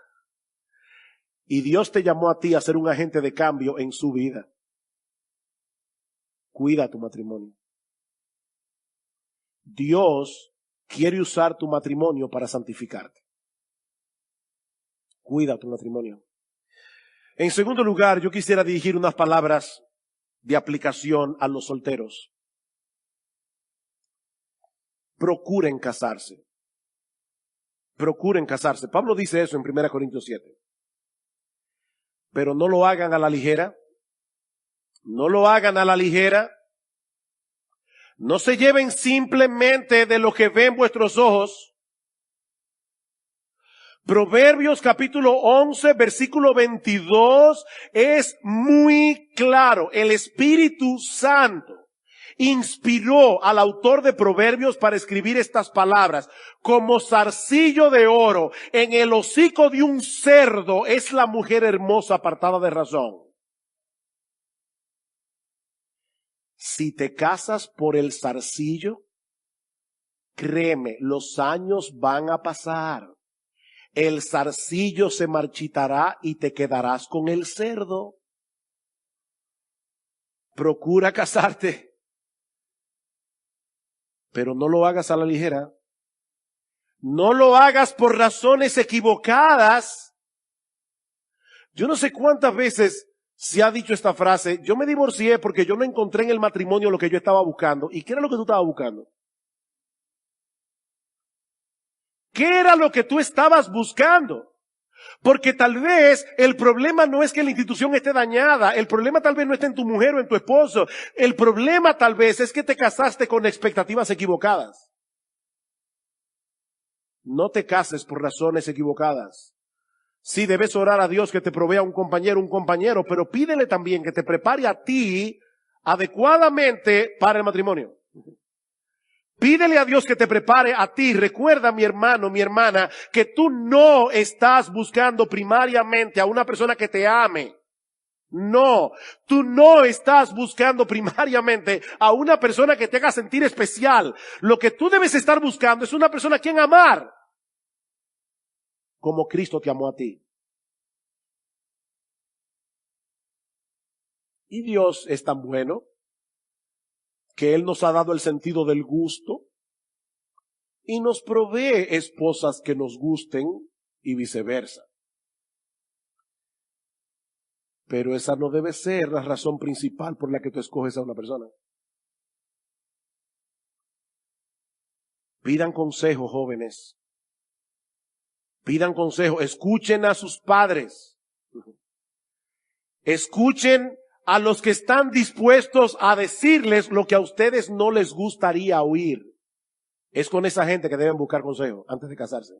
S1: Y Dios te llamó a ti a ser un agente de cambio en su vida. Cuida tu matrimonio. Dios quiere usar tu matrimonio para santificarte. Cuida tu matrimonio. En segundo lugar, yo quisiera dirigir unas palabras de aplicación a los solteros. Procuren casarse. Procuren casarse. Pablo dice eso en 1 Corintios 7. Pero no lo hagan a la ligera. No lo hagan a la ligera. No se lleven simplemente de lo que ven vuestros ojos. Proverbios capítulo 11, versículo 22 es muy claro. El Espíritu Santo inspiró al autor de Proverbios para escribir estas palabras. Como zarcillo de oro en el hocico de un cerdo es la mujer hermosa apartada de razón. Si te casas por el zarcillo, créeme, los años van a pasar. El zarcillo se marchitará y te quedarás con el cerdo. Procura casarte. Pero no lo hagas a la ligera. No lo hagas por razones equivocadas. Yo no sé cuántas veces se ha dicho esta frase: yo me divorcié porque yo no encontré en el matrimonio lo que yo estaba buscando. ¿Y qué era lo que tú estabas buscando? ¿Qué era lo que tú estabas buscando? Porque tal vez el problema no es que la institución esté dañada, el problema tal vez no está en tu mujer o en tu esposo, el problema tal vez es que te casaste con expectativas equivocadas. No te cases por razones equivocadas. Sí, debes orar a Dios que te provea un compañero, pero pídele también que te prepare a ti adecuadamente para el matrimonio. Pídele a Dios que te prepare a ti. Recuerda, mi hermano, mi hermana, que tú no estás buscando primariamente a una persona que te ame. No, tú no estás buscando primariamente a una persona que te haga sentir especial. Lo que tú debes estar buscando es una persona a quien amar, como Cristo te amó a ti. Y Dios es tan bueno que Él nos ha dado el sentido del gusto y nos provee esposas que nos gusten y viceversa. Pero esa no debe ser la razón principal por la que tú escoges a una persona. Pidan consejo, jóvenes. Pidan consejo. Escuchen a sus padres. Escuchen a los que están dispuestos a decirles lo que a ustedes no les gustaría oír. Es con esa gente que deben buscar consejo antes de casarse.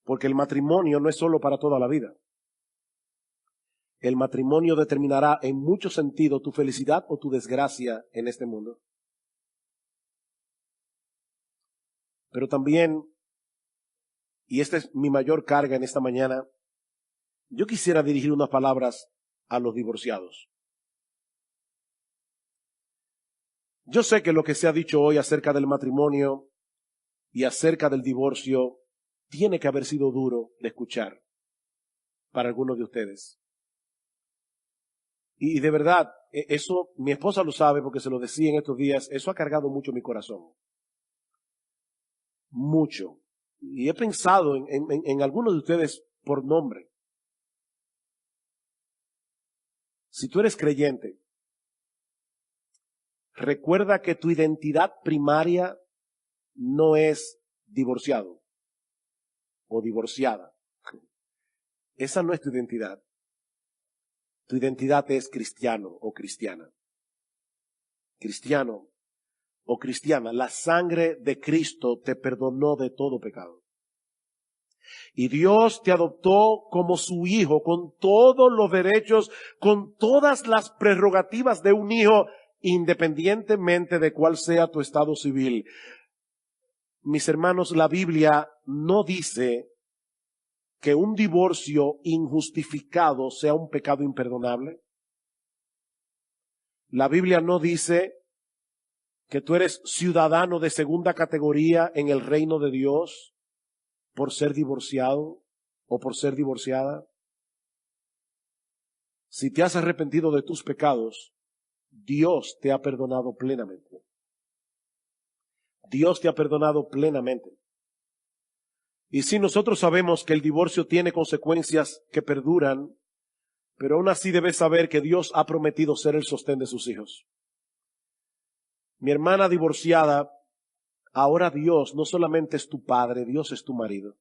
S1: Porque el matrimonio no es solo para toda la vida. El matrimonio determinará en mucho sentido tu felicidad o tu desgracia en este mundo. Pero también, y esta es mi mayor carga en esta mañana, yo quisiera dirigir unas palabras a los divorciados. Yo sé que lo que se ha dicho hoy acerca del matrimonio y acerca del divorcio tiene que haber sido duro de escuchar para algunos de ustedes. Y de verdad, eso mi esposa lo sabe porque se lo decía en estos días, eso ha cargado mucho mi corazón. Mucho. Y he pensado en algunos de ustedes por nombre. Si tú eres creyente, recuerda que tu identidad primaria no es divorciado o divorciada. Esa no es tu identidad. Tu identidad es cristiano o cristiana. Cristiano o cristiana. La sangre de Cristo te perdonó de todo pecado. Y Dios te adoptó como su hijo, con todos los derechos, con todas las prerrogativas de un hijo, independientemente de cuál sea tu estado civil. Mis hermanos, la Biblia no dice que un divorcio injustificado sea un pecado imperdonable. La Biblia no dice que tú eres ciudadano de segunda categoría en el reino de Dios por ser divorciado o por ser divorciada. Si te has arrepentido de tus pecados, Dios te ha perdonado plenamente. Dios te ha perdonado plenamente. Y sí, nosotros sabemos que el divorcio tiene consecuencias que perduran, pero aún así debes saber que Dios ha prometido ser el sostén de sus hijos. Mi hermana divorciada, ahora Dios no solamente es tu padre, Dios es tu marido.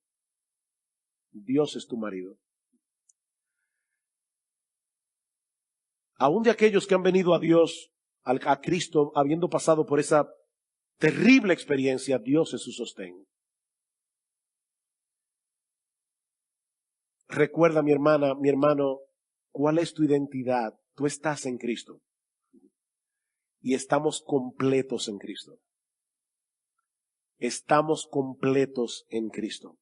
S1: Dios es tu marido. Aún de aquellos que han venido a Dios, a Cristo, habiendo pasado por esa terrible experiencia, Dios es su sostén. Recuerda, mi hermana, mi hermano, ¿cuál es tu identidad? Tú estás en Cristo. Y estamos completos en Cristo. Estamos completos en Cristo.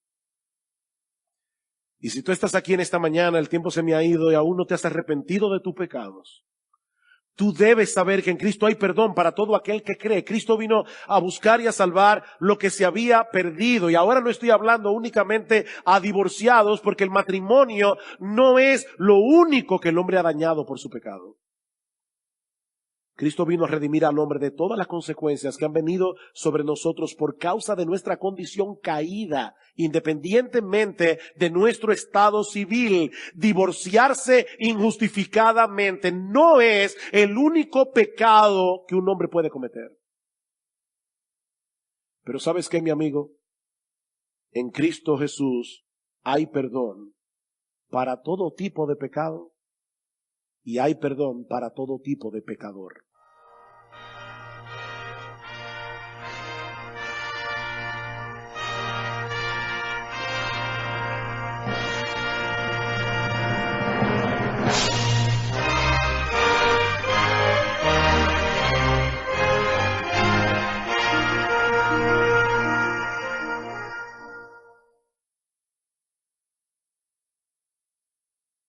S1: Y si tú estás aquí en esta mañana, el tiempo se me ha ido y aún no te has arrepentido de tus pecados, tú debes saber que en Cristo hay perdón para todo aquel que cree. Cristo vino a buscar y a salvar lo que se había perdido. Y ahora no estoy hablando únicamente a divorciados, porque el matrimonio no es lo único que el hombre ha dañado por su pecado. Cristo vino a redimir al hombre de todas las consecuencias que han venido sobre nosotros por causa de nuestra condición caída, independientemente de nuestro estado civil. Divorciarse injustificadamente no es el único pecado que un hombre puede cometer. Pero ¿sabes qué, mi amigo? En Cristo Jesús hay perdón para todo tipo de pecado y hay perdón para todo tipo de pecador.